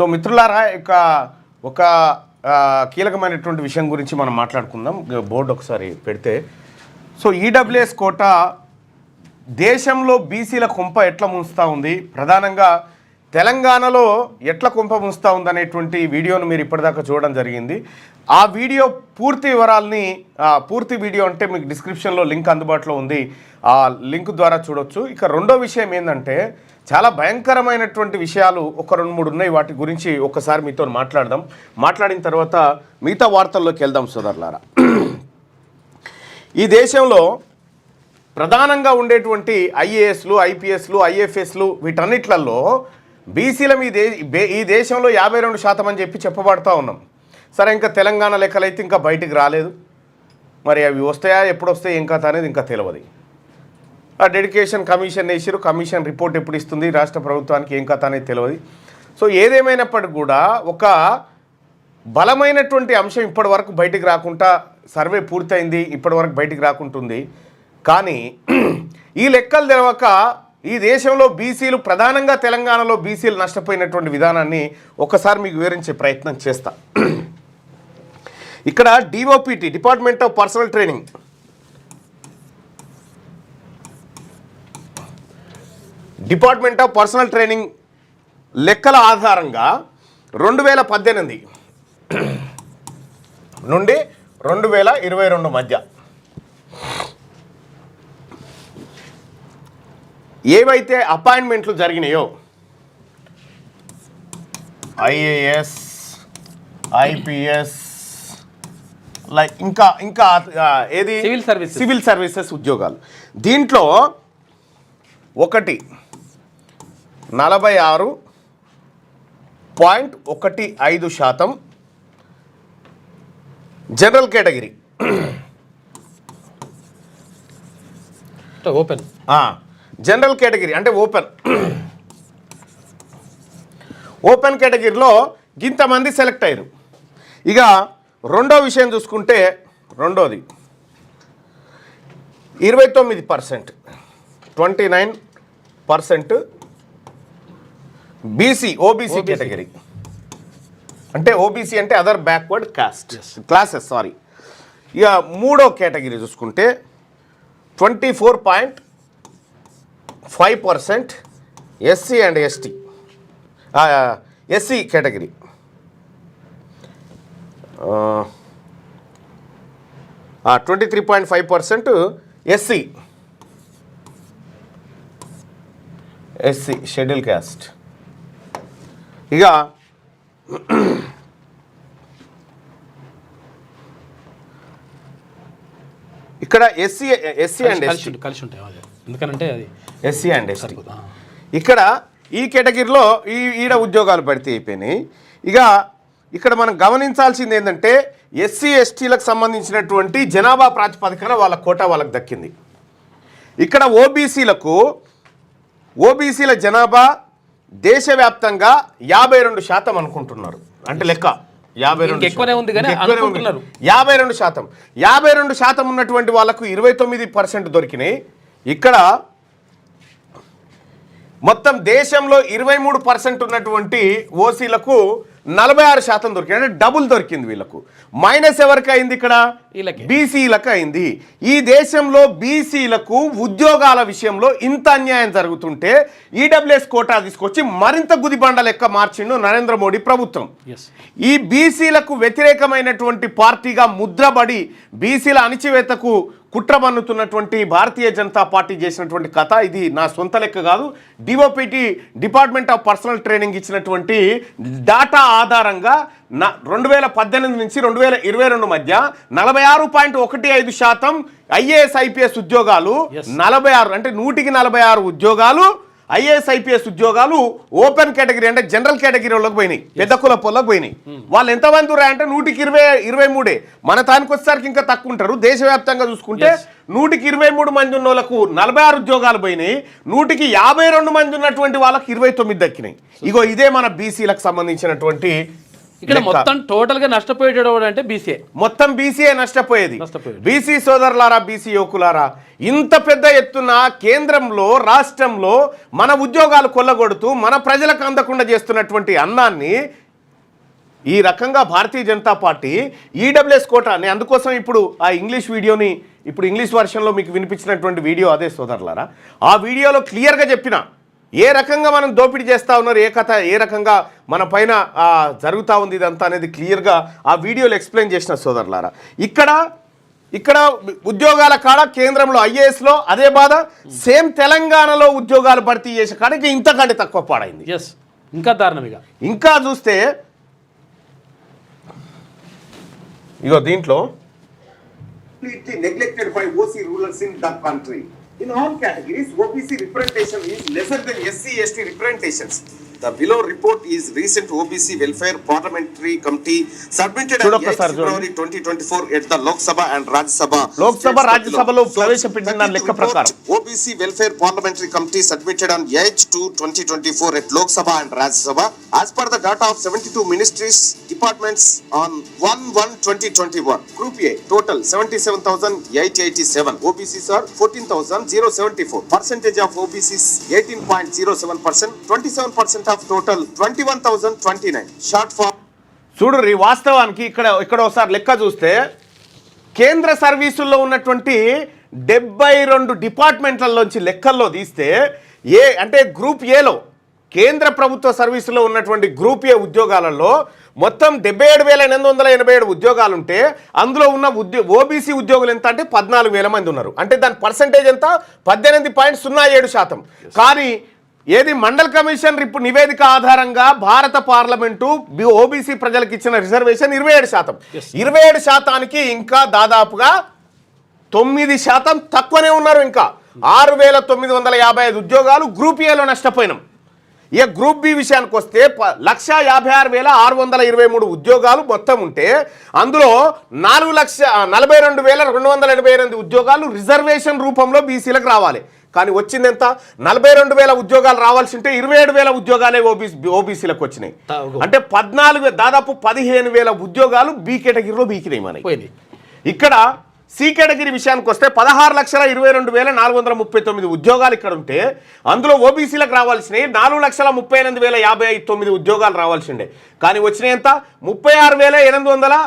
So మిత్రులారా ఒక కీలకమైనటువంటి విషయం గురించి మనం మాట్లాడుకుందాం. బోర్డు ఒకసారి పెడితే, సో ఈడబ్ల్యూఎస్ కోటా దేశంలో బీసీల కొంప ఎట్లా ముంచుతూ ఉంది, ప్రధానంగా తెలంగాణలో ఎట్లా కొంప ముంచుతూ ఉంది అనేటువంటి వీడియోను మీరు ఇప్పటిదాకా చూడడం జరిగింది. ఆ వీడియో పూర్తి వివరాలని, పూర్తి వీడియో అంటే మీకు డిస్క్రిప్షన్లో లింక్ అందుబాటులో ఉంది, ఆ లింక్ ద్వారా చూడొచ్చు. ఇక రెండో విషయం ఏంటంటే, చాలా భయంకరమైనటువంటి విషయాలు ఒక 2-3 ఉన్నాయి. వాటి గురించి ఒకసారి మీతో మాట్లాడిన తర్వాత మిగతా వార్తల్లోకి వెళ్దాం సోదరులారా. ఈ దేశంలో ప్రధానంగా ఉండేటువంటి ఐఏఎస్లు, ఐపీఎస్లు, ఐఎఫ్ఎస్లు వీటన్నిట్లలో బీసీల ఈ దేశంలో 52% అని చెప్పబడుతూ ఉన్నాం. సరే, ఇంకా తెలంగాణ లెక్కలైతే ఇంకా బయటికి రాలేదు. మరి అవి వస్తాయా, ఎప్పుడు వస్తాయి, ఏం కథ అనేది ఇంకా తెలియదు. ఆ డెడికేషన్ కమిషన్ వేసారు, కమిషన్ రిపోర్ట్ ఎప్పుడు ఇస్తుంది రాష్ట్ర ప్రభుత్వానికి, ఏం కథ అనేది తెలియదు. సో ఏదేమైనప్పటికీ కూడా ఒక బలమైనటువంటి అంశం ఇప్పటి వరకు బయటికి రాకుండా, సర్వే పూర్తయింది, ఇప్పటి వరకు బయటికి రాకుంటుంది. కానీ ఈ లెక్కలు తెలవక ఈ దేశంలో బీసీలు, ప్రధానంగా తెలంగాణలో బీసీలు నష్టపోయినటువంటి విధానాన్ని ఒకసారి మీకు వివరించే ప్రయత్నం చేస్తా. ఇక్కడ DoPT, department of personal training, department of personal training లెక్కల ఆధారంగా 2018 నుండి 2022 మధ్య ఏవైతే అపాయింట్మెంట్లు జరిగినాయో, ఐఏఎస్, ఐపీఎస్, లైక్ ఇంకా ఏది సివిల్ సర్వీసెస్ ఉద్యోగాలు, దీంట్లో 46.15% general category, open general category అంటే ఓపెన్ కేటగిరీలో ఇంతమంది సెలెక్ట్ అయ్యారు. ఇక రెండో విషయం చూసుకుంటే, రెండోది 29%, 29% ఓబీసీ కేటగిరీ, అంటే ఓబీసీ అంటే అదర్ బ్యాక్వర్డ్ క్లాసెస్. ఇక మూడో కేటగిరీ చూసుకుంటే 24.5% SC and ST, SC category, 23.5% SC schedule caste. ఇక ఇక్కడ ఎస్సీ అండ్ ఎస్టీ కలిసి ఉంటాయి, ఎందుకంటే అది ఎస్సీ అండ్ ఎస్టీ. ఇక్కడ ఈ కేటగిరీలో ఈడ ఉద్యోగాలు పడితే అయిపోయినాయి. ఇక ఇక్కడ మనం గమనించాల్సింది ఏంటంటే, ఎస్సీ ఎస్టీలకు సంబంధించినటువంటి జనాభా ప్రాతిపదికన వాళ్ళ కోటా వాళ్ళకి దక్కింది. ఇక్కడ ఓబీసీల జనాభా దేశవ్యాప్తంగా 52% అనుకుంటున్నారు. అంటే లెక్క 52% ఉన్నటువంటి వాళ్ళకు 29% దొరికినాయి. ఇక్కడ మొత్తం దేశంలో 23% ఉన్నటువంటి ఓసీలకు 46% దొరికింది. అంటే డబుల్ దొరికింది వీళ్ళకు. మైనస్ ఎవరికి అయింది? ఇక్కడ బీసీలకు అయింది. ఈ దేశంలో బీసీలకు ఉద్యోగాల విషయంలో ఇంత అన్యాయం జరుగుతుంటే ఈడబ్ల్యూఎస్ కోటా తీసుకొచ్చి మరింత గుదిబండ లెక్క మార్చిండు నరేంద్ర మోడీ ప్రభుత్వం. ఈ బీసీలకు వ్యతిరేకమైనటువంటి పార్టీగా ముద్రబడి బీసీల అణిచివేతకు కుట్ర పన్నుతున్నటువంటి భారతీయ జనతా పార్టీ చేసినటువంటి కథ ఇది. నా సొంత లెక్క కాదు, DoPT, department of personal training ఇచ్చినటువంటి డాటా ఆధారంగా 2018 నుంచి 2022 మధ్య 46.15% ఐఏఎస్ ఐపీఎస్ ఉద్యోగాలు, 46 అంటే 146 ఉద్యోగాలు ఐఏఎస్ ఐపీఎస్ ఉద్యోగాలు ఓపెన్ కేటగిరీ అంటే జనరల్ కేటగిరీలోకి పోయినాయి, పెద్ద కులపోళ్ళకి పోయినాయి. వాళ్ళు ఎంతమంది అంటే 123. మన తానికి వచ్చేసరికి ఇంకా తక్కువ ఉంటారు. దేశవ్యాప్తంగా చూసుకుంటే 123 మంది ఉన్న వాళ్ళకు 46 ఉద్యోగాలు పోయినాయి. 152 మంది ఉన్నటువంటి వాళ్ళకి 29 దక్కినాయి. ఇగో ఇదే మన బీసీలకు సంబంధించినటువంటి ఇక్కడ మొత్తం టోటల్ గా నష్టపోయేటోడు అంటే బీసీఏ. మొత్తం బీసీఏ నష్టపోయేది. నష్టపోయేది. బీసీ సోదరులారా, బీసీ యువకులారా, ఇంత పెద్ద ఎత్తున కేంద్రంలో రాష్ట్రంలో మన ఉద్యోగాలు కొల్లగొడుతూ మన ప్రజలకు అందకుండా చేస్తున్నటువంటి అన్నాన్ని ఈ రకంగా Bharatiya Janata party EWS quota, నేను అందుకోసం ఇప్పుడు ఆ ఇంగ్లీష్ వీడియోని ఇప్పుడు ఇంగ్లీష్ వర్షన్లో మీకు వినిపించినటువంటి వీడియో అదే సోదరులారా. ఆ వీడియోలో క్లియర్గా చెప్పిన ఏ రకంగా మనం దోపిడీ చేస్తూ ఉన్నారు, ఏ కథ, ఏ రకంగా మన పైన జరుగుతూ ఉంది ఇదంతా అనేది క్లియర్గా ఆ వీడియోలో ఎక్స్ప్లెయిన్ చేసిన సోదరులారా. ఇక్కడ ఉద్యోగాల కాడ కేంద్రంలో ఐఏఎస్లో అదే బాధ, సేమ్ తెలంగాణలో ఉద్యోగాలు భర్తీ చేసే కాడికి ఇంతకంటే తక్కువ పాడైంది. ఇంకా దారుణంగా ఇంకా చూస్తే ఇగో దీంట్లో neglected by OC rulers in the country. In all categories, OBC representation is lesser than SC/ST representations. The below report is recent OBC Welfare Parliamentary Committee submitted on 8 February 2024 at the Lok Sabha and Rajya Sabha. Lok Sabha Rajya Sabhalo ప్రవేశపెట్టిన లెక్క ప్రకారం OBC Welfare Parliamentary Committee submitted on 8/2/2024 at Lok Sabha and Rajya Sabha as per the data of 72 ministries departments on 1/1/2021. Group A total 77,887. OBCs are 14,074. Percentage of OBCs 18.07%. 27% of total 21,029. Short form. చూడు వాస్తవానికి ఇక్కడ ఒకసారి లెక్క చూస్తే కేంద్ర సర్వీసుల్లో ఉన్నటువంటి 72 డిపార్ట్మెంట్లలోంచి లెక్కల్లో తీస్తే అంటే గ్రూప్ ఏలో కేంద్ర ప్రభుత్వ సర్వీసులో ఉన్నటువంటి గ్రూప్ ఏ ఉద్యోగాలలో మొత్తం 77,887 ఉద్యోగాలు ఉంటే అందులో ఉన్న ఓబీసీ ఉద్యోగులు ఎంత అంటే 14,000 మంది ఉన్నారు. అంటే దాని పర్సంటేజ్ ఎంత 18.07%. కానీ ఏది మండల్ కమిషన్ నివేదిక ఆధారంగా భారత పార్లమెంటు ఓబీసీ ప్రజలకు ఇచ్చిన రిజర్వేషన్ 27%. 27%కి ఇంకా దాదాపుగా 9% తక్కువనే ఉన్నారు. ఇంకా 6,955 ఉద్యోగాలు గ్రూప్ ఏలో నష్టపోయినాం. ఇక గ్రూప్ బి విషయానికి వస్తే 1,56,623 ఉద్యోగాలు మొత్తం ఉంటే అందులో 4,42,288 ఉద్యోగాలు రిజర్వేషన్ రూపంలో బీసీలకు రావాలి. కానీ వచ్చింది ఎంత? 42,000 ఉద్యోగాలు రావాల్సి ఉంటే 27,000 ఉద్యోగాలే ఓబీసీలకు వచ్చినాయి. అంటే 14,000 దాదాపు 15,000 ఉద్యోగాలు బి కేటగిరీలో బీకినాయి మనకి. ఇక్కడ సి కేటగిరీ విషయానికి వస్తే 16,22,439 ఉద్యోగాలు ఇక్కడ ఉంటే అందులో ఓబీసీలకు రావాల్సినవి 4,38,059 ఉద్యోగాలు రావాల్సి ఉండే. కానీ వచ్చినాయి ఎంత? 36,800,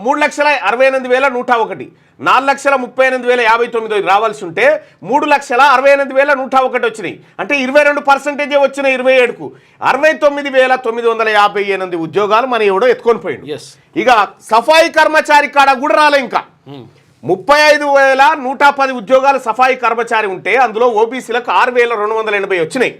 3,68,101, 4,38,059 రావాల్సి ఉంటే 3,68,101 వచ్చినాయి. అంటే 22% వచ్చిన 27కు 69,958 ఉద్యోగాలు మన ఎవడో ఎత్తుకొని పోయింది. ఇక సఫాయి కర్మచారి కాడ కూడా రాలే. ఇంకా 35,110 ఉద్యోగాలు సఫాయి కర్మచారి ఉంటే అందులో ఓబీసీలకు 6,280 వచ్చినాయి.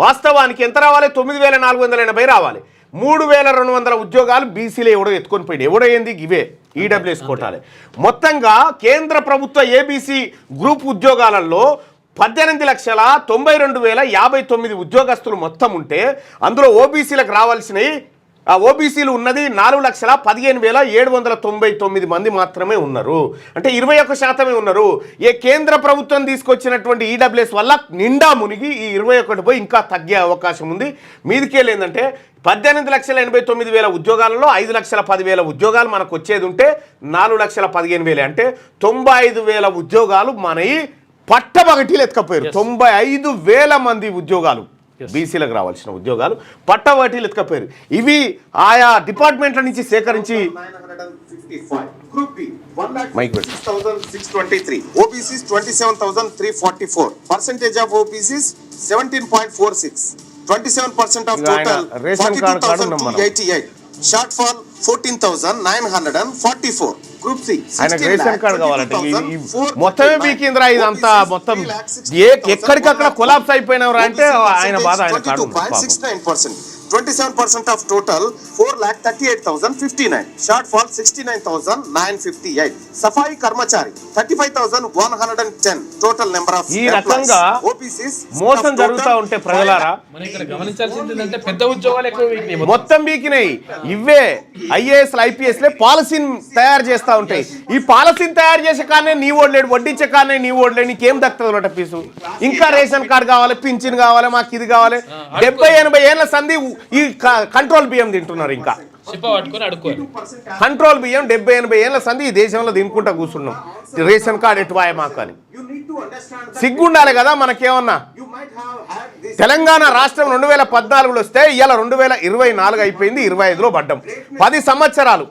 వాస్తవానికి ఎంత రావాలి? 9,480 రావాలి. 3,200 ఉద్యోగాలు బీసీలో ఎవడో ఎత్తుకొని పోయింది. ఎవడో ఏంది? ఇవే ఈడబ్ల్యూఎస్ కోటాలే. మొత్తంగా కేంద్ర ప్రభుత్వ ఏబీసీ గ్రూప్ ఉద్యోగాలలో 18,92,059 ఉద్యోగస్తులు మొత్తం ఉంటే అందులో ఓబీసీలకు రావాల్సినవి ఆ ఓబీసీలు ఉన్నది 4,15,799 మంది మాత్రమే ఉన్నారు. అంటే 21% ఉన్నారు. ఏ కేంద్ర ప్రభుత్వం తీసుకొచ్చినటువంటి ఈడబ్ల్యూఎస్ వల్ల నిండా మునిగి ఈ 21 పోయి ఇంకా తగ్గే అవకాశం ఉంది. మీదికేళ్ళు ఏంటంటే 18,89,000 ఉద్యోగాలలో 5,10,000 ఉద్యోగాలు మనకు వచ్చేది ఉంటే 4,15,000 అంటే 95,000 ఉద్యోగాలు మనవి పట్టబగటీలు ఎత్తుకపోయారు. 95,000 మంది ఉద్యోగాలు బీసీలకు రావాల్సిన ఉద్యోగాలు పట్టబగటీలు ఎత్తుకపోయారు. ఇవి ఆయా డిపార్ట్మెంట్ల నుంచి సేకరించి mic 6,623 OBCs 27,344 percentage of OBCs 17.46 27% of total 42,288 shortfall 14,944 group C ఆయన రేషన్ కార్డు కావాలంటే మొత్తమే బీకింద్రా ఇదంతా మొత్తం ఎక్కడికక్కడ కొలాప్స్ అయిపోయినవరా అంటే ఆయన బాధ. ఆయన card 27% of total 4,38,059 shortfall 69,958 safai karmachari 35,110 total number of ఈ రకంగా OBCs మోసం జరుగుతా ఉంటే ప్రజలారా మనం ఇక్కడ గమనించాల్సింది ఏంటంటే పెద్ద ఉద్యోగాలు ఎక్కువ మొత్తం బీకినాయి. ఇవే ఐఏఎస్లు ఐపీఎస్లే పాలసీని తయారు చేస్తూ ఉంటాయి. ఈ పాలసీని తయారు చేసే కానీ నీ ఓడలేడు, వడ్డించే కానీ నీ ఓడలేడు, నీకేం దక్కుతుంది అన్నట పీసు. ఇంకా రేషన్ కార్డు కావాలి, పింఛన్ కావాలి, మాకు ఇది కావాలి. 70-80 ఏళ్ళ సంధి ఈ కంట్రోల్ బియ్యం తింటున్నారు. ఇంకా చిప్ప పట్టుకొని అడుక్కోవాలి. కంట్రోల్ బియ్యం 70-80 ఏళ్ళ సంది ఈ దేశంలో తినుకుంటా కూర్చున్నాం. రేషన్ కార్డు ఎటువాయ మాకు అని సిగ్గుండాలి కదా మనకేమన్నా. తెలంగాణ రాష్ట్రం 2014లో వస్తే ఇవాళ 2024 అయిపోయింది, 25లో పడ్డాం. 10 సంవత్సరాలు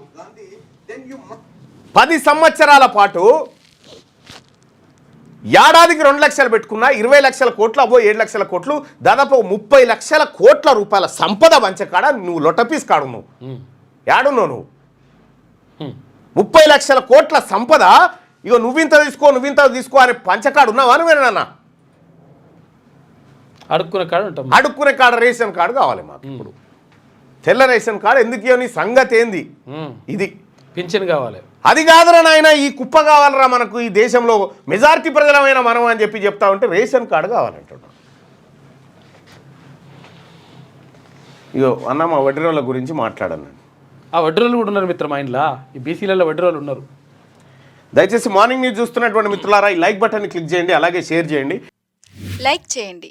10 సంవత్సరాల పాటు ఏడాదికి 2 లక్షలు పెట్టుకున్నా 20 లక్షల కోట్లు, అబ్బో 7 లక్షల కోట్లు, దాదాపు 30 లక్షల కోట్ల రూపాయల సంపద వంచకాడ నువ్వు లొటపీస్ కాడు. నువ్వు ఏడున్నావు? నువ్వు 30 లక్షల కోట్ల సంపద, ఇగో నువ్వింత తీసుకో అని పంచకాడు ఉన్నావా నువ్వేనా? అడుక్కునే కాడ ఉంటాం. అడుక్కునే కాడ రేషన్ కార్డు కావాలి మాకు. ఇప్పుడు తెల్ల రేషన్ కార్డు ఎందుకు ఇవ్వని సంగతి ఏంది? ఇది పింఛన్ కావాలి. అది కాదురా నాయన, ఈ కుప్ప కావాలరా మనకు, ఈ దేశంలో మెజారిటీ ప్రజలమైన మనం అని చెప్పి చెప్తా ఉంటే రేషన్ కార్డు కావాలంటున్నాం. ఇగో అన్న మా వడ్డీరోళ్ళ గురించి మాట్లాడాను. ఆ వడ్డీరోళ్ళు కూడా ఉన్నారు మిత్రం, మా ఇంట్లో ఈ బీసీలలో వడ్డీరోళ్ళు ఉన్నారు. దయచేసి మార్నింగ్ న్యూస్ చూస్తున్నటువంటి మిత్రులారా ఈ లైక్ బటన్ని క్లిక్ చేయండి, అలాగే షేర్ చేయండి. లైక్ చేయండి,